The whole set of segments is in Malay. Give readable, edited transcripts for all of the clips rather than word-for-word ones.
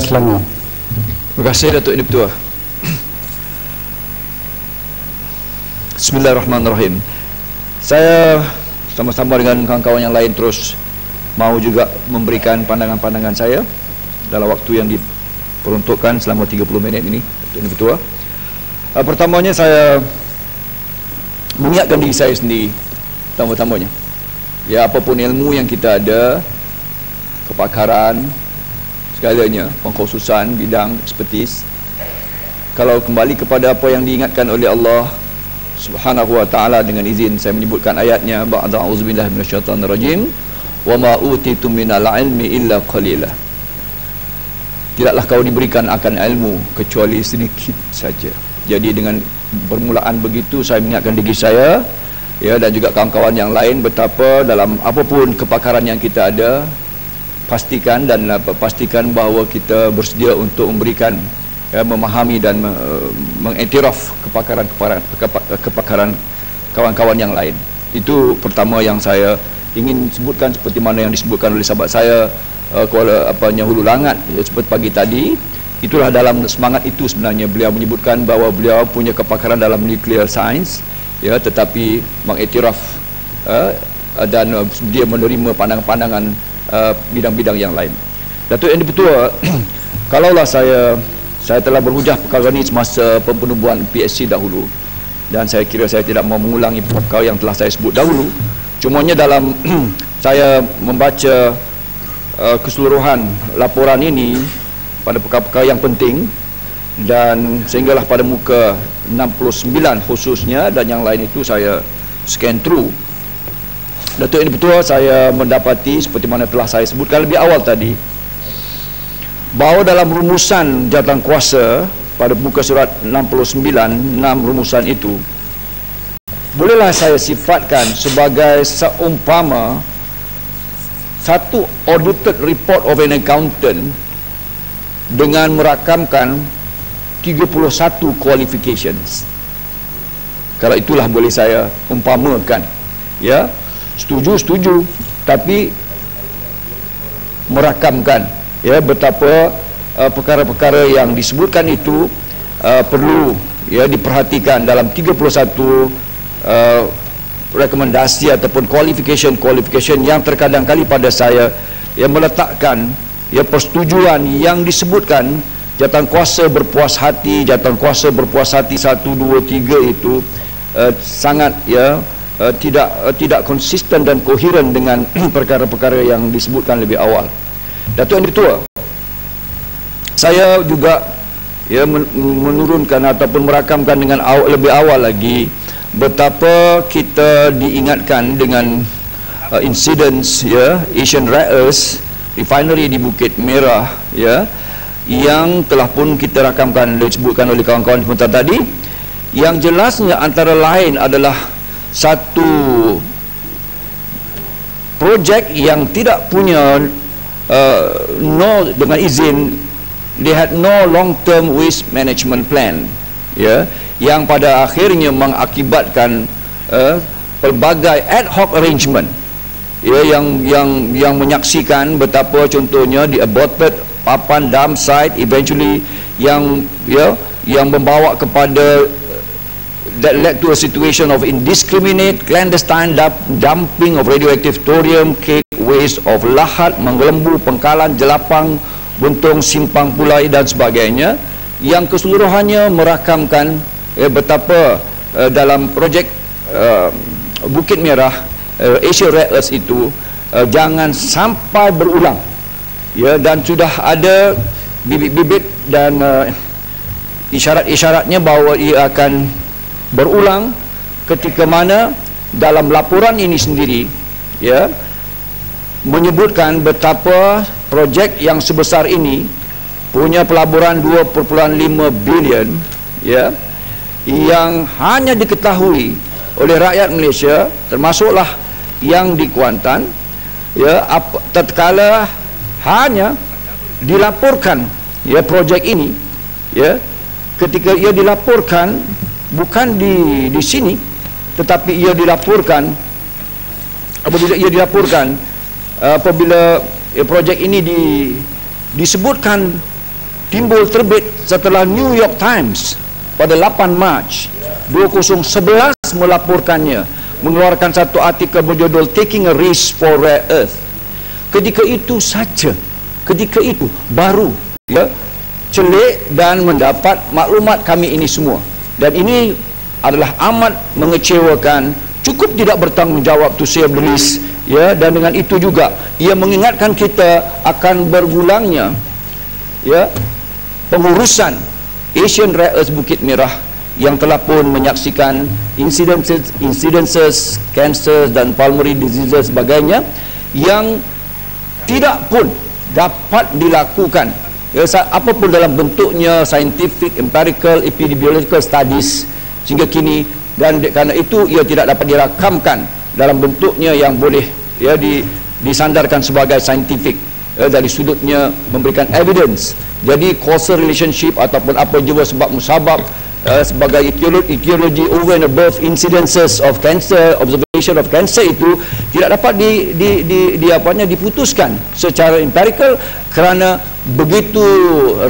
Selangor. Terima kasih Datuk Ini Ketua. Bismillahirrahmanirrahim. Saya sama-sama dengan kawan-kawan yang lain terus mahu juga memberikan pandangan-pandangan saya dalam waktu yang diperuntukkan selama 30 minit ini, Datuk Ini Ketua. Pertamanya saya mengingatkan diri saya sendiri, pertama-tamanya, ya, apapun ilmu yang kita ada, kepakaran, segalanya, pengkhususan, bidang, ekspertis, kalau kembali kepada apa yang diingatkan oleh Allah Subhanahu wa ta'ala, dengan izin saya menyebutkan ayatnya, ba'da a'udzubillahi minasyaitonirrajim, wa ma utitum minal ilmi illa qalila. Tidaklah kau diberikan akan ilmu kecuali sedikit saja. Jadi dengan permulaan begitu, saya mengingatkan diri saya, ya, dan juga kawan-kawan yang lain, betapa dalam apapun kepakaran yang kita ada, pastikan bahawa kita bersedia untuk memberikan, ya, memahami dan mengiktiraf kepakaran kawan-kawan yang lain. Itu pertama yang saya ingin sebutkan, seperti mana yang disebutkan oleh sahabat saya Hulu Langat seperti pagi tadi. Itulah dalam semangat itu sebenarnya beliau menyebutkan bahawa beliau punya kepakaran dalam nuclear science, ya, tetapi mengiktiraf dan dia menerima pandangan-pandangan bidang-bidang yang lain. Datuk Yang Dipertua, kalaulah saya telah berhujah perkara ini semasa pempenubuhan PSC dahulu, dan saya kira saya tidak mahu mengulangi perkara yang telah saya sebut dahulu. Cumanya dalam saya membaca keseluruhan laporan ini pada perkara-perkara yang penting, dan sehinggalah pada muka 69 khususnya, dan yang lain itu saya scan through. Datuk Yang Dipertua, saya mendapati seperti mana telah saya sebutkan lebih awal tadi, bahawa dalam rumusan jawatan kuasa pada muka surat 69, 6 rumusan itu bolehlah saya sifatkan sebagai seumpama satu audited report of an accountant dengan merakamkan 31 qualifications. Kalau itulah boleh saya umpamakan, ya, setuju, tapi merakamkan, ya, betapa perkara-perkara yang disebutkan itu perlu, ya, diperhatikan dalam 31 rekomendasi ataupun qualification yang terkadang kali pada saya, yang meletakkan, ya, persetujuan yang disebutkan jawatan kuasa berpuas hati 1, 2, 3 itu sangat, ya, tidak konsisten dan koheren dengan perkara-perkara yang disebutkan lebih awal. Datuk Yang Dipertua, saya juga, ya, menurunkan ataupun merakamkan dengan lebih awal lagi betapa kita diingatkan dengan incidents, ya, Asian Rare Earth Refinery di Bukit Merah, ya, yang telah pun kita rakamkan, disebutkan oleh kawan-kawan sebentar tadi, yang jelasnya antara lain adalah satu projek yang tidak punya dengan izin, they had no long term waste management plan, ya, yang pada akhirnya mengakibatkan pelbagai ad hoc arrangement, ya, yang menyaksikan betapa contohnya di aborted papan dump site eventually yang membawa kepada that led to a situation of indiscriminate clandestine dumping of radioactive thorium cake waste of Lahat, Menggelembu, Pengkalan, Jelapang, Buntung, Simpang Pulai dan sebagainya, yang keseluruhannya merakamkan, betapa dalam projek Bukit Merah Asia Rare Earth itu jangan sampai berulang, ya, dan sudah ada bibit-bibit dan isyarat-isyaratnya bahawa ia akan berulang ketika mana dalam laporan ini sendiri, ya, menyebutkan betapa projek yang sebesar ini punya pelaburan 2.5 bilion, ya, yang hanya diketahui oleh rakyat Malaysia, termasuklah yang di Kuantan, ya, tatkala hanya dilaporkan, ya, projek ini, ya, ketika ia dilaporkan bukan di sini, tetapi ia dilaporkan apabila projek ini disebutkan timbul terbit setelah New York Times pada 8 Mac 2011 melaporkannya, mengeluarkan satu artikel berjudul Taking a Risk for Rare Earth. Ketika itu saja, ketika itu baru celik dan mendapat maklumat kami ini semua, dan ini adalah amat mengecewakan, cukup tidak bertanggungjawab to say the least, dan dengan itu juga ia mengingatkan kita akan bergulangnya pengurusan Asian Rare Earth Bukit Merah yang telah pun menyaksikan incidences cancer dan pulmonary diseases sebagainya yang tidak pun dapat dilakukan apapun dalam bentuknya scientific, empirical, epidemiological studies sehingga kini, dan kerana itu ia tidak dapat dirakamkan dalam bentuknya yang boleh disandarkan sebagai scientific dari sudutnya memberikan evidence. Jadi causal relationship ataupun apa jua sebab musabab sebagai etiology over and above incidences of cancer, observation of cancer itu tidak dapat diputuskan secara empirical kerana begitu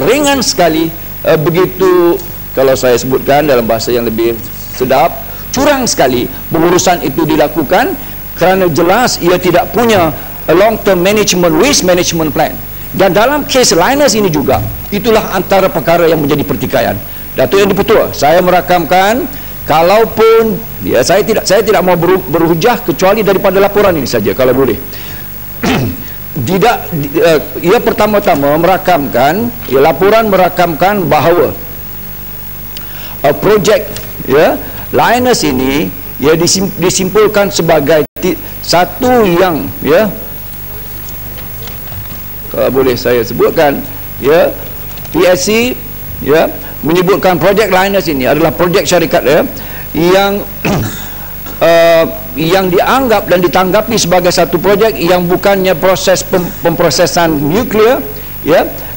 ringan sekali, begitu, kalau saya sebutkan dalam bahasa yang lebih sedap, curang sekali pengurusan itu dilakukan kerana jelas ia tidak punya a long term management, risk management plan. Dan dalam kes Linus ini juga, itulah antara perkara yang menjadi pertikaian. Datuk Yang di-Pertua, saya merakamkan, kalaupun saya tidak mau berhujah kecuali daripada laporan ini saja kalau boleh. Ia pertama-tama merakamkan, laporan merakamkan bahawa projek Linus ini disimpulkan sebagai satu yang kalau boleh saya sebutkan, PSC menyebutkan projek Linus ini adalah projek syarikat yang yang dianggap dan ditanggapi sebagai satu projek yang bukannya proses pemprosesan nuklear,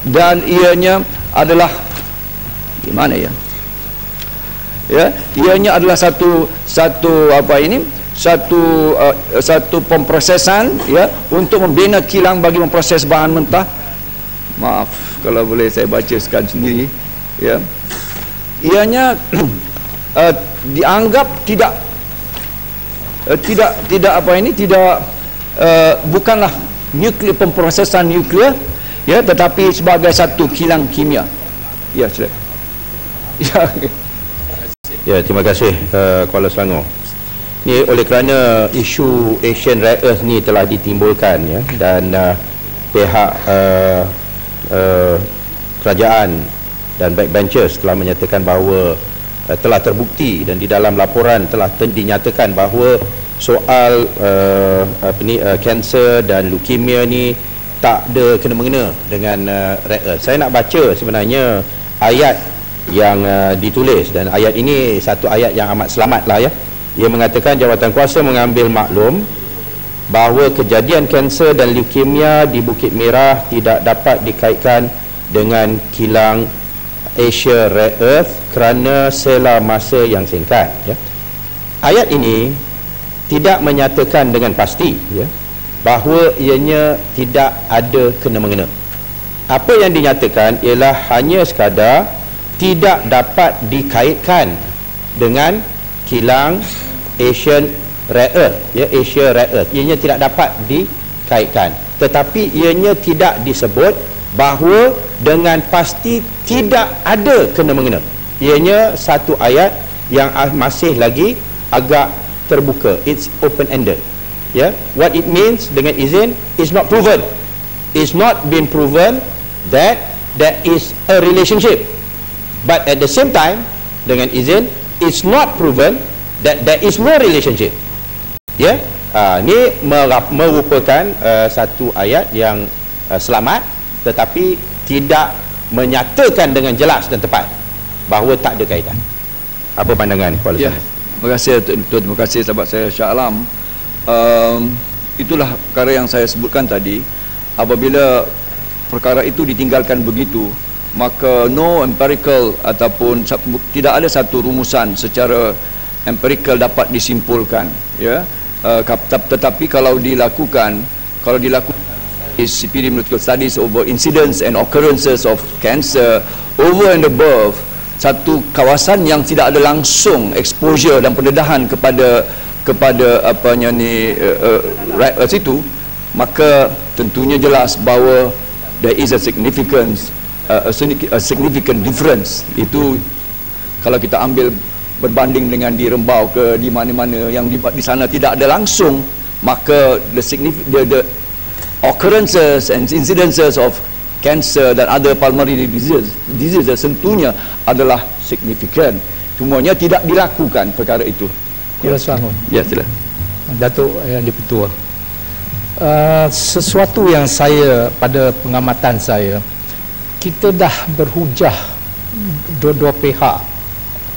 dan ianya adalah di mana ianya adalah satu pemprosesan untuk membina kilang bagi memproses bahan mentah. Maaf kalau boleh saya bacakan sendiri, ianya dianggap bukanlah nuklear, pemprosesan nuklear, tetapi sebagai satu kilang kimia. Terima kasih Kuala Selangor. Ni oleh kerana isu Asian Rare Earth ni telah ditimbulkan, dan pihak kerajaan dan backbenchers telah menyatakan bahawa telah terbukti dan di dalam laporan telah dinyatakan bahawa soal kanser dan leukemia ni tak ada kena-mengena dengan rare earth. Saya nak baca sebenarnya ayat yang ditulis, dan ayat ini satu ayat yang amat selamat lah. Ia mengatakan jawatan kuasa mengambil maklum bahawa kejadian kanser dan leukemia di Bukit Merah tidak dapat dikaitkan dengan kilang Asia Rare Earth kerana sela masa yang singkat. Ayat ini tidak menyatakan dengan pasti bahawa ianya tidak ada kena-mengena. Apa yang dinyatakan ialah hanya sekadar tidak dapat dikaitkan dengan kilang Asian Rare Earth, Asia Rare Earth. Ianya tidak dapat dikaitkan, tetapi ianya tidak disebut bahawa dengan pasti tidak ada kena-mengena. Ianya satu ayat yang masih lagi agak terbuka. It's open-ended. What it means dengan izin is not proven. It's not been proven that there is a relationship. But at the same time, dengan izin, it's not proven that there is no relationship. Ini merupakan satu ayat yang selamat, tetapi tidak menyatakan dengan jelas dan tepat bahawa tak ada kaitan. Apa pandangan Kuala Selangor? Terima kasih Tuan, terima kasih sahabat saya Shah Alam. Itulah perkara yang saya sebutkan tadi. Apabila perkara itu ditinggalkan begitu, maka no empirical ataupun tidak ada satu rumusan secara empirical dapat disimpulkan, tetapi kalau dilakukan studies, epidemiological studies over incidence and occurrences of cancer over and above satu kawasan yang tidak ada langsung exposure dan pendedahan kepada apanya ni situ, maka tentunya jelas bahawa there is a significant difference. Itu kalau kita ambil berbanding dengan di Rembau ke di mana-mana yang di sana tidak ada langsung, maka the occurrences and incidences of cancer dan other pulmonary diseases tentunya adalah signifikan. Semuanya tidak dilakukan perkara itu. Kuala Selangor. Ya, sila. Datuk yang di-Pertua. Sesuatu yang saya, pada pengamatan saya, kita dah berhujah dua-dua pihak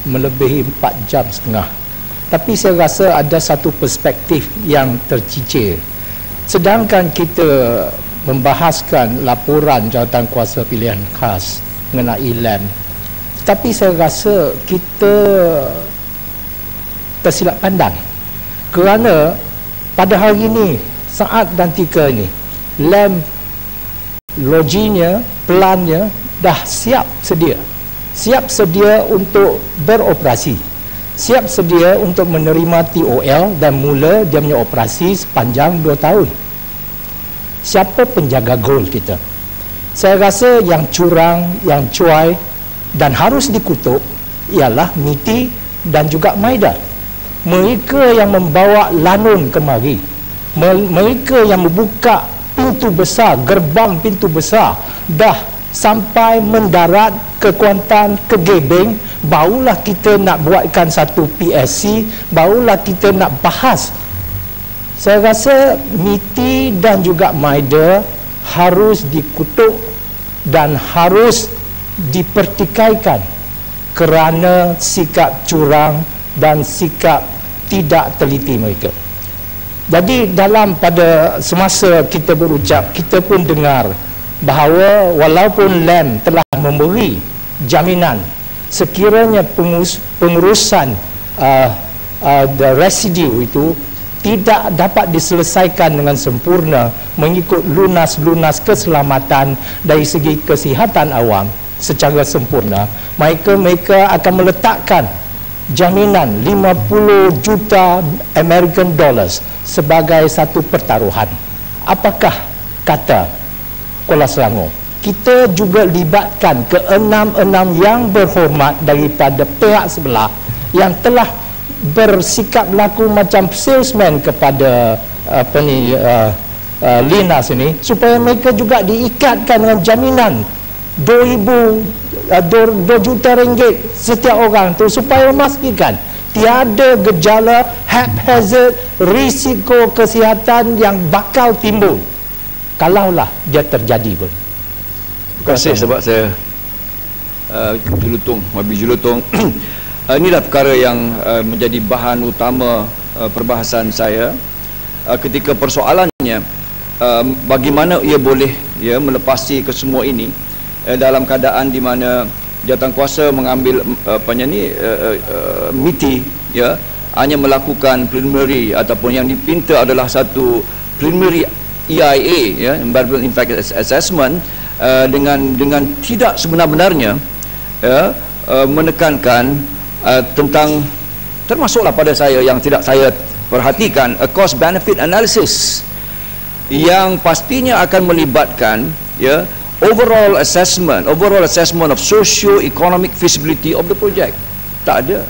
melebihi 4 jam setengah. Tapi saya rasa ada satu perspektif yang tercicir. Sedangkan kita membahaskan laporan jawatan kuasa pilihan khas mengenai LAM, tapi saya rasa kita tersilap pandang, kerana pada hari ini, saat dan tika ini, LAM loginya, plannya dah siap sedia untuk beroperasi, siap sedia untuk menerima TOL dan mula dia punya operasi sepanjang 2 tahun. Siapa penjaga gol kita? Saya rasa yang curang, yang cuai dan harus dikutuk ialah MITI dan juga MIDA. Mereka yang membawa lanun kemari, mereka yang membuka pintu besar, gerbang pintu besar, dah sampai mendarat ke Kuantan, ke Gebeng, barulah kita nak buatkan satu PSC, barulah kita nak bahas. Saya rasa MITI dan juga MIDA harus dikutuk dan harus dipertikaikan kerana sikap curang dan sikap tidak teliti mereka. Jadi pada semasa kita berucap, kita pun dengar bahawa walaupun LAM telah memberi jaminan sekiranya pengurusan the residue itu tidak dapat diselesaikan dengan sempurna mengikut lunas keselamatan dari segi kesihatan awam secara sempurna, mereka akan meletakkan jaminan 50 juta American dollars sebagai satu pertaruhan. Apakah kata Kuala Selangor? Kita juga libatkan ke-6 yang berhormat daripada pihak sebelah yang telah bersikap laku macam salesman kepada Linas ini, supaya mereka juga diikatkan dengan jaminan 2 juta ringgit setiap orang tu, supaya memastikan tiada gejala haphazard, risiko kesihatan yang bakal timbul kalaulah dia terjadi pun. Terima kasih sebab saya Wabi Julutong inilah perkara yang menjadi bahan utama perbahasan saya ketika persoalannya bagaimana ia boleh melepasi kesemua ini dalam keadaan di mana jawatankuasa mengambil MITI hanya melakukan preliminary ataupun yang dipinta adalah satu preliminary EIA Environmental Impact Assessment dengan tidak sebenar-benarnya menekankan tentang, termasuklah pada saya yang tidak saya perhatikan, a cost benefit analysis yang pastinya akan melibatkan overall assessment of socio-economic feasibility of the project. Tak ada.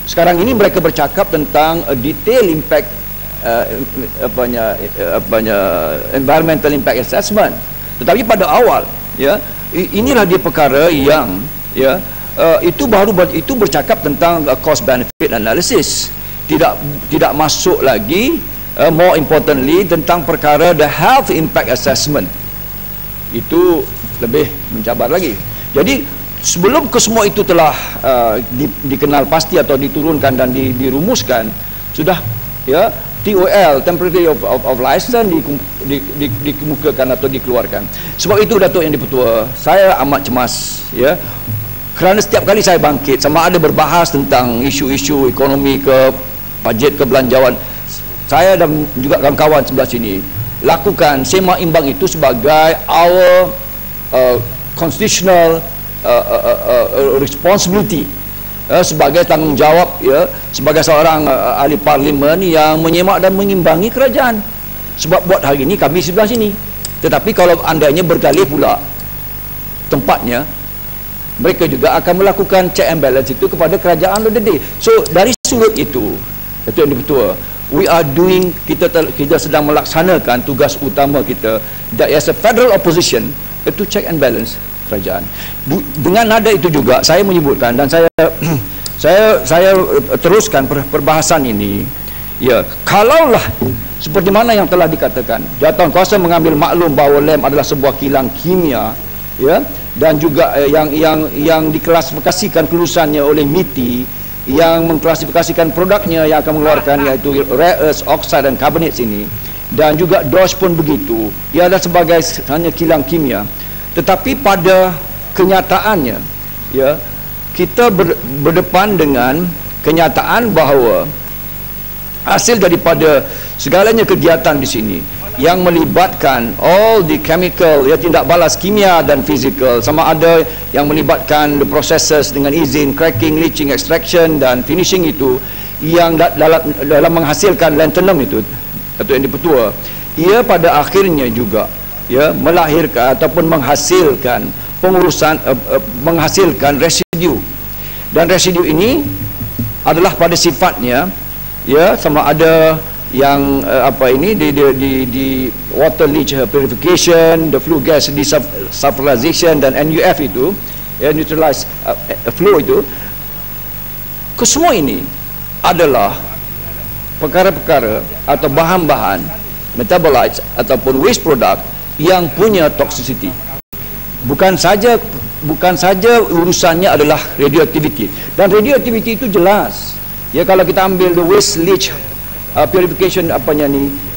Sekarang ini mereka bercakap tentang a detail impact environmental impact assessment. Tetapi pada awal inilah dia perkara yang itu bercakap tentang cost benefit analysis, tidak masuk lagi more importantly tentang perkara the health impact assessment. Itu lebih mencabar lagi. Jadi sebelum kesemua itu telah dikenal pasti atau diturunkan dan dirumuskan, sudah TOL, temporary of license, dikemukakan atau dikeluarkan. Sebab itu Datuk Yang di-Pertua, saya amat cemas kerana setiap kali saya bangkit, sama ada berbahas tentang isu-isu ekonomi ke bajet kebelanjaan, saya dan juga kawan-kawan sebelah sini lakukan seimbang itu sebagai our constitutional responsibility, sebagai tanggungjawab, ya, sebagai seorang ahli parlimen yang menyemak dan mengimbangi kerajaan. Sebab buat hari ini kami sebelah sini, tetapi kalau andainya bergalih pula tempatnya, mereka juga akan melakukan check and balance itu kepada kerajaan of the day. So dari sudut itu, Datuk Yang Di-Pertua, we are doing, kita sedang melaksanakan tugas utama kita, that as a federal opposition, itu check and balance kerajaan. Dengan nada itu juga saya menyebutkan, dan saya teruskan perbahasan ini, ya, kalaulah seperti mana yang telah dikatakan, jawatankuasa mengambil maklum bahawa lem adalah sebuah kilang kimia, ya, dan juga yang diklasifikasikan kelulusannya oleh MITI, yang mengklasifikasikan produknya yang akan mengeluarkan, yaitu rare earths, oxide dan carbonates ini, dan juga DOS pun begitu, ia adalah sebagai hanya kilang kimia. Tetapi pada kenyataannya, ya, kita berdepan dengan kenyataan bahawa hasil daripada segalanya kegiatan di sini yang melibatkan all the chemical, ya, tindak balas kimia dan fizikal, sama ada yang melibatkan the processes dengan izin cracking, leaching, extraction dan finishing itu, yang dalam menghasilkan lanthanum itu, Datuk Yang Di-Pertua, ia pada akhirnya juga, ya, melahirkan ataupun menghasilkan menghasilkan residu, dan residu ini adalah pada sifatnya, ya, sama ada yang di water leach purification, the flue gas desulfurization dan NUF itu, ya, neutralize flow itu, kesemua ini adalah perkara-perkara atau bahan-bahan metabolites ataupun waste product yang punya toxicity. Bukan saja urusannya adalah radioactivity, dan radioactivity itu jelas, ya, kalau kita ambil the waste leach purification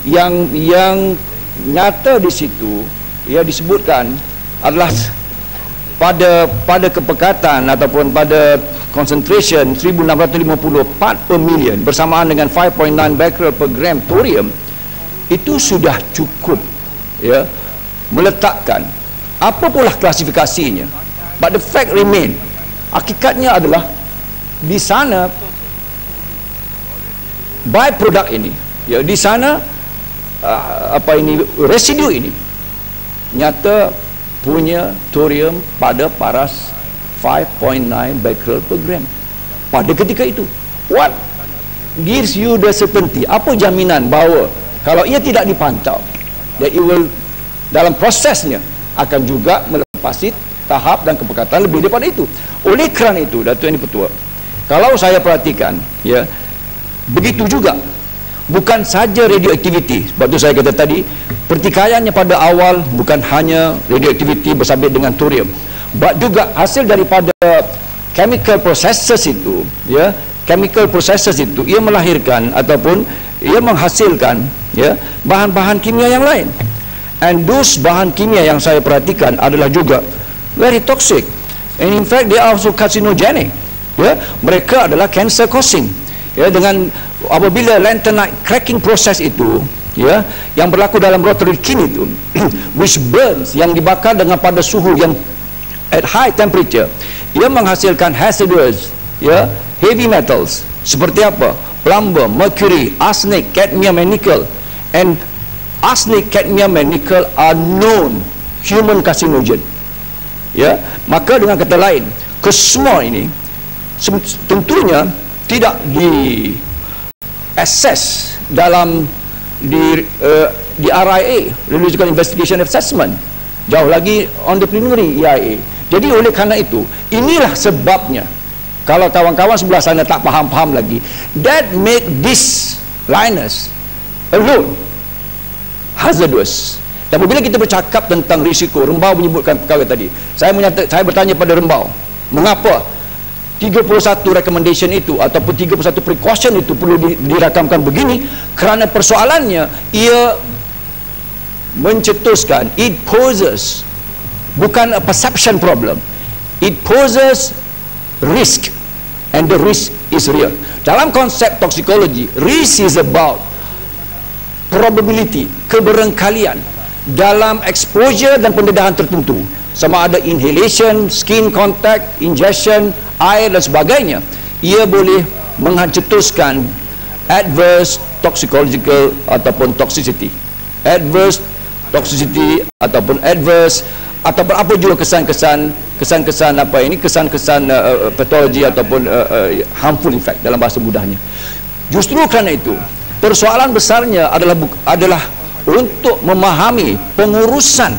yang nyata di situ, ya, disebutkan adalah pada kepekatan ataupun pada concentration 1650 part per million bersamaan dengan 5.9 becquerel per gram thorium, itu sudah cukup, ya, meletakkan apa pula klasifikasinya. But the fact remain, hakikatnya adalah di sana byproduct ini, ya, di sana residu ini nyata punya thorium pada paras 5.9 becquerel per gram pada ketika itu. What gives you the certainty? Apa jaminan bahawa kalau ia tidak dipantau, that it will dalam prosesnya akan juga melepasi tahap dan kepekatan lebih daripada itu. Oleh kerana itu, Datuk Yang Di-Pertua, kalau saya perhatikan, ya, begitu juga bukan saja radioaktiviti, sebab itu saya kata tadi pertikaiannya pada awal bukan hanya radioaktiviti bersabit dengan thorium, but juga hasil daripada chemical processes itu, ya, chemical processes itu ia melahirkan ataupun ia menghasilkan, ya, bahan-bahan kimia yang lain, and those bahan kimia yang saya perhatikan adalah juga very toxic, and in fact they are also carcinogenic, ya, mereka adalah cancer causing, ya, dengan apabila lanthanide cracking process itu, ya, yang berlaku dalam rotary kiln itu which burns, yang dibakar dengan pada suhu yang at high temperature, ia menghasilkan hazardous, ya, heavy metals seperti apa? Plumber, mercury, arsenic, cadmium and nickel. And arsenic, cadmium and nickel are known human carcinogen, ya. Maka dengan kata lain, kesemua ini tentunya tidak di assess dalam di RIA, Radiological Investigation Assessment, jauh lagi on the preliminary EIA. Jadi oleh kerana itu, inilah sebabnya kalau kawan-kawan sebelah sana tak faham-faham lagi, that make this liners alone hazardous. Dan apabila kita bercakap tentang risiko, Rembau menyebutkan perkara tadi, saya bertanya pada Rembau, mengapa 31 recommendation itu ataupun 31 precaution itu perlu dirakamkan begini? Kerana persoalannya ia mencetuskan, it poses bukan a perception problem, it poses risk, and the risk is real. Dalam konsep toksikologi, risk is about probability, keberengkalian dalam exposure dan pendedahan tertentu, sama ada inhalation, skin contact, injection, air dan sebagainya, ia boleh mencetuskan adverse toxicological ataupun toxicity, adverse toxicity ataupun adverse ataupun apa juga kesan-kesan apa ini, kesan-kesan patologi ataupun harmful effect dalam bahasa mudahnya. Justru kerana itu persoalan besarnya adalah untuk memahami pengurusan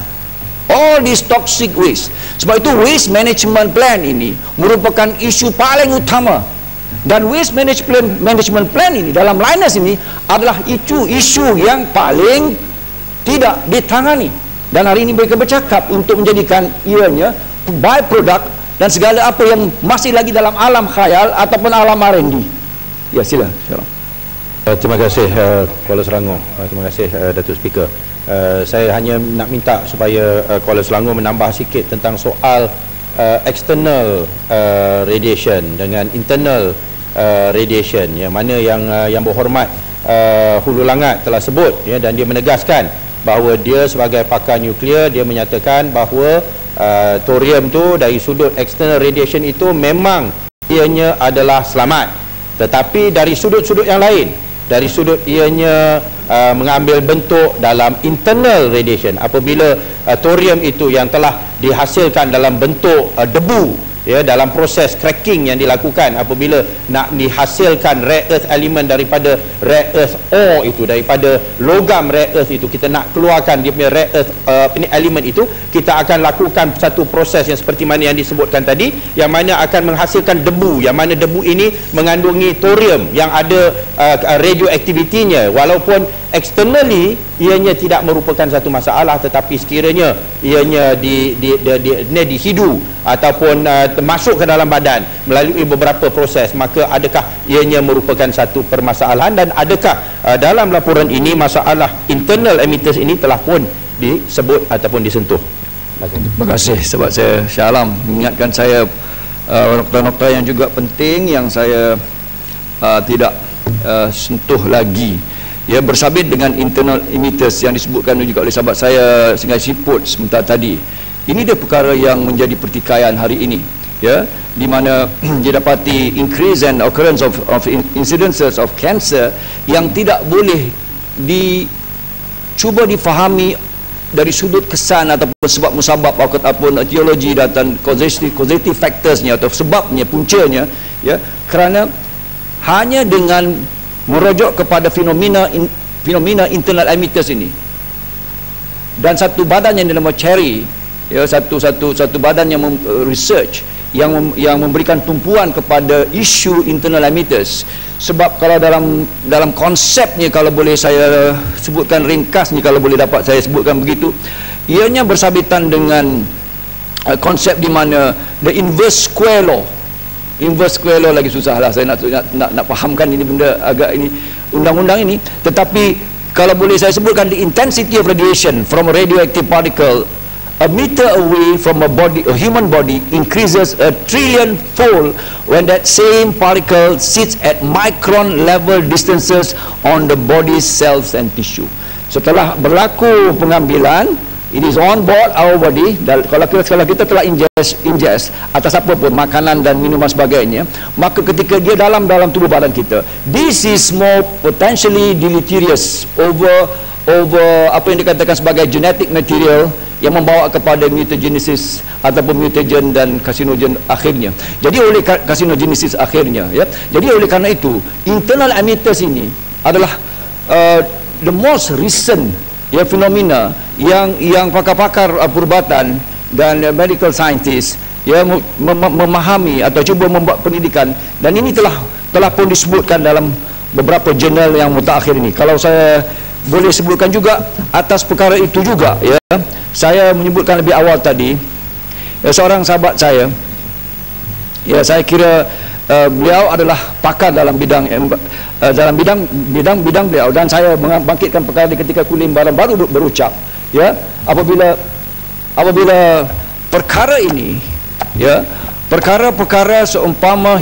all these toxic waste. Sebab itu waste management plan ini merupakan isu paling utama, dan waste management plan ini dalam Linus ini adalah isu yang paling tidak ditangani. Dan hari ini mereka bercakap untuk menjadikan ianya byproduct dan segala apa yang masih lagi dalam alam khayal ataupun alam R&D. Ya, sila. Terima kasih Kuala Selangor. Terima kasih Datuk Speaker. Saya hanya nak minta supaya Kuala Selangor menambah sikit tentang soal external radiation dengan internal radiation, yang mana yang berhormat Hulu Langat telah sebut, ya, dan dia menegaskan bahawa dia sebagai pakar nuklear, dia menyatakan bahawa thorium tu dari sudut external radiation itu memang ianya adalah selamat, tetapi dari sudut-sudut yang lain, dari sudut ianya mengambil bentuk dalam internal radiation, apabila thorium itu yang telah dihasilkan dalam bentuk debu, ya, dalam proses cracking yang dilakukan apabila nak dihasilkan rare earth element daripada rare earth ore itu, daripada logam rare earth itu, kita nak keluarkan dia punya rare earth element itu, kita akan lakukan satu proses yang seperti mana yang disebutkan tadi, yang mana akan menghasilkan debu, yang mana debu ini mengandungi thorium yang ada radioaktivitinya, walaupun externally ianya tidak merupakan satu masalah, tetapi sekiranya ianya dihidu ataupun masuk ke dalam badan melalui beberapa proses, maka adakah ianya merupakan satu permasalahan, dan adakah dalam laporan ini masalah internal emitters ini telah pun disebut ataupun disentuh? Terima kasih sebab saya Shah Alam mengingatkan saya nokta-nokta yang juga penting yang saya tidak sentuh lagi, ya, bersabit dengan internal emitters yang disebutkan juga oleh sahabat saya Singai Siput sebentar tadi. Ini dia perkara yang menjadi pertikaian hari ini, ya, di mana didapati increase and occurrence of incidences of cancer yang tidak boleh dicuba difahami dari sudut kesan ataupun sebab musabab ataupun etiologi dan causative factorsnya atau sebabnya, puncanya, ya, kerana hanya dengan merujuk kepada fenomena internal emitters ini, dan satu badan yang dinamakan Cherry, ya, satu badan yang research yang memberikan tumpuan kepada isu internal emitters. Sebab kalau dalam konsepnya, kalau boleh saya sebutkan ringkasnya, kalau boleh dapat saya sebutkan begitu, ianya bersabitan dengan konsep di mana the inverse square law. Inverse square law lagi susah lah saya nak fahamkan ini benda agak ini undang-undang ini, tetapi kalau boleh saya sebutkan, the intensity of radiation from a radioactive particle a meter away from a human body increases 1 trillion fold when that same particle sits at micron level distances on the body's cells and tissue. Setelah berlaku pengambilan, it is on board our body. Kalau kita telah ingest atas apa pun makanan dan minuman sebagainya, maka ketika dia dalam tubuh badan kita, this is more potentially deleterious over apa yang dikatakan sebagai genetic material yang membawa kepada mutagenesis ataupun mutagen dan carcinogen akhirnya. Jadi oleh carcinogenesis akhirnya, ya. Jadi oleh kerana itu internal emitters ini adalah the most recent, ya, fenomena yang pakar-pakar perubatan dan medical scientist, ya, memahami atau cuba membuat pendidikan, dan ini telah pun disebutkan dalam beberapa jurnal yang mutakhir ini. Kalau saya boleh sebutkan juga atas perkara itu juga, ya, saya menyebutkan lebih awal tadi, seorang sahabat saya, ya, saya kira beliau adalah pakar dalam bidang beliau, dan saya membangkitkan perkara ini ketika Kulim baru berucap, ya, apabila perkara ini, ya, perkara-perkara seumpama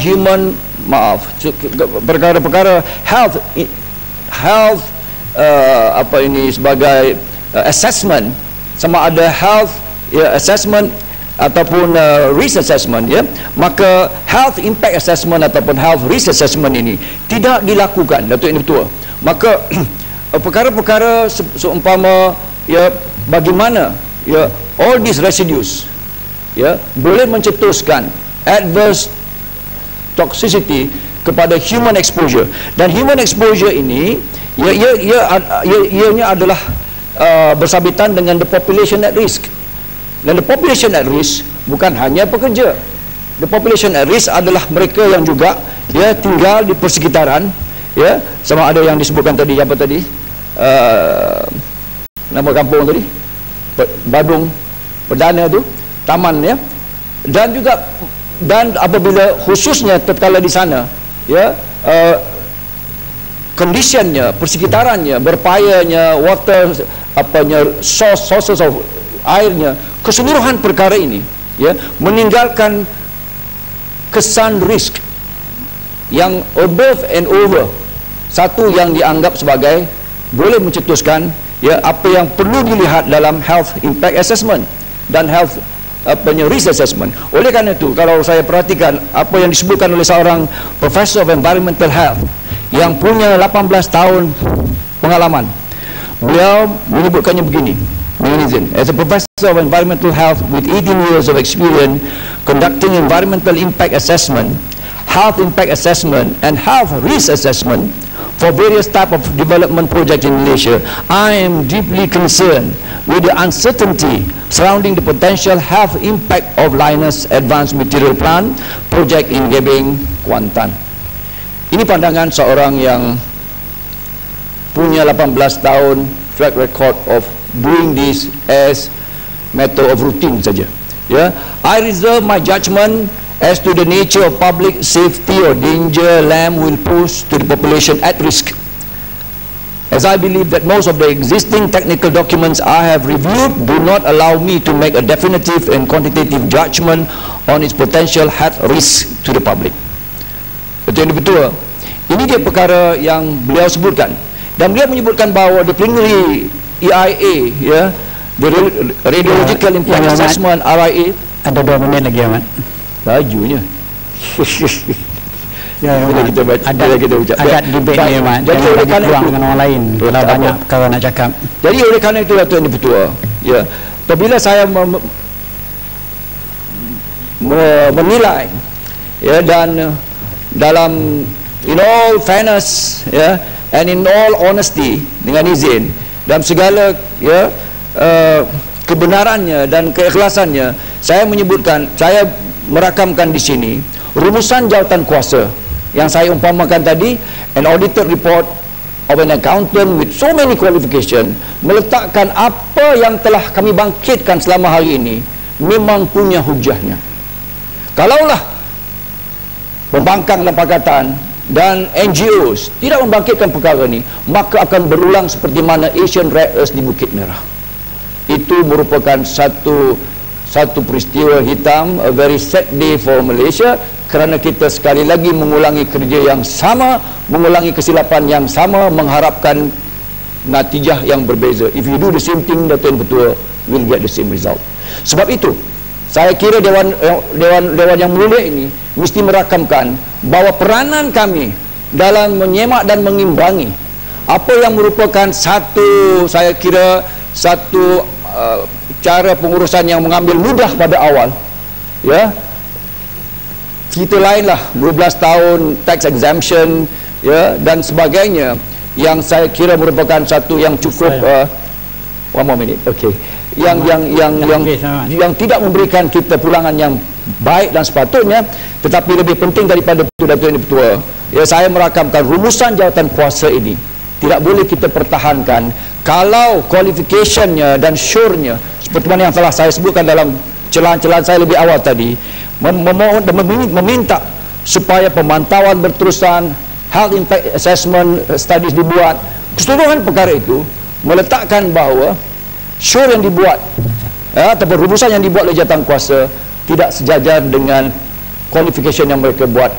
perkara-perkara health sebagai assessment, sama ada health assessment ataupun risk assessment, ya, maka health impact assessment ataupun health risk assessment ini tidak dilakukan, Datuk Yang Ketua. Maka perkara-perkara seumpama, ya, bagaimana, ya, all these residues, ya, boleh mencetuskan adverse toxicity kepada human exposure, dan human exposure ini ianya adalah bersabitan dengan the population at risk. Dan the population at risk bukan hanya pekerja. The population at risk adalah mereka yang juga, ya, tinggal di persekitaran, ya, sama ada yang disebutkan tadi, apa tadi, nama kampung tadi, Badung Perdana tu, taman, ya, dan juga, dan apabila khususnya tatkala di sana, ya, conditionnya, persekitarannya, berpayanya, water, sources of airnya, keseluruhan perkara ini, ya, meninggalkan kesan risk yang above and over, satu yang dianggap sebagai boleh mencetuskan, ya, apa yang perlu dilihat dalam health impact assessment dan health risk assessment. Oleh kerana itu, kalau saya perhatikan apa yang disebutkan oleh seorang Professor of Environmental Health yang punya 18 tahun pengalaman, beliau menyebutkannya begini, as a professor of environmental health with 18 years of experience conducting environmental impact assessment, health impact assessment and health risk assessment for various type of development projects in Malaysia, I am deeply concerned with the uncertainty surrounding the potential health impact of Lynas Advanced Material Plant project in Gebeng, Kuantan. Ini pandangan seorang yang punya 18 tahun track record of doing this as matter of routine saja. Ya, I reserve my judgment as to the nature of public safety or danger LAM will pose to the population at risk, as I believe that most of the existing technical documents I have reviewed do not allow me to make a definitive and quantitative judgment on its potential health risk to the public. Betul-betul, ini dia perkara yang beliau sebutkan, dan beliau menyebutkan bahawa the preliminary EIA, ya, the radiological impact assessment RIA. Ada 2 minit lagi, Ahmad. Lajunya. Ya, kita baca, kita ucap. Agak debate ni, Ahmad. Jadi oleh kerana itu dengan orang lain, kalau banyak perkara nak cakap. Jadi oleh kerana itu, Datuk Yang Dipertua, ya, apabila saya menilai, ya, dan dalam in all fairness, ya, and in all honesty, dengan izin, dalam segala, ya, kebenarannya dan keikhlasannya, saya menyebutkan, saya merakamkan di sini rumusan jawatan kuasa yang saya umpamakan tadi, an audited report of an accountant with so many qualification, meletakkan apa yang telah kami bangkitkan selama hari ini memang punya hujahnya. Kalaulah pembangkang dalam pakatan dan NGOs tidak membangkitkan perkara ini, maka akan berulang seperti mana Asian Rare Earth di Bukit Merah. Itu merupakan satu peristiwa hitam, a very sad day for Malaysia, kerana kita sekali lagi mengulangi kerja yang sama, mengulangi kesilapan yang sama, mengharapkan natijah yang berbeza. If you do the same thing, Datuk Yang Ketua, will get the same result. Sebab itu, saya kira Dewan yang mulia ini mesti merakamkan bahawa peranan kami dalam menyemak dan mengimbangi apa yang merupakan saya kira satu cara pengurusan yang mengambil mudah pada awal, ya, cerita lainlah 12 tahun tax exemption, ya, dan sebagainya, yang saya kira merupakan satu yang cukup one more minute, okay, yang tidak memberikan kita pulangan yang baik dan sepatutnya. Tetapi lebih penting daripada itu, Datuk Yang Ketua, ya, saya merakamkan rumusan jawatan kuasa ini tidak boleh kita pertahankan kalau qualificationnya dan sure-nya seperti mana yang telah saya sebutkan dalam celahan-celahan saya lebih awal tadi, memohon dan meminta supaya pemantauan berterusan, health impact assessment studies dibuat. Keseluruhan perkara itu meletakkan bahawa sure yang dibuat, ataupun rumusan yang dibuat oleh jawatan kuasa tidak sejajar dengan qualification yang mereka buat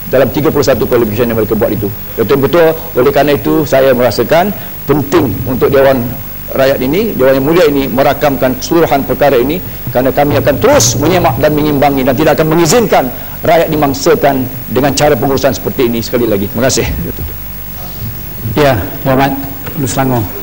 dalam 31 qualification yang mereka buat itu. Betul-betul oleh kerana itu saya merasakan penting untuk Dewan Rakyat ini, Dewan yang mulia ini merakamkan keseluruhan perkara ini, kerana kami akan terus menyemak dan menyimbangi dan tidak akan mengizinkan rakyat dimangsakan dengan cara pengurusan seperti ini sekali lagi. Terima kasih. Ya, Yang Amat Selangor.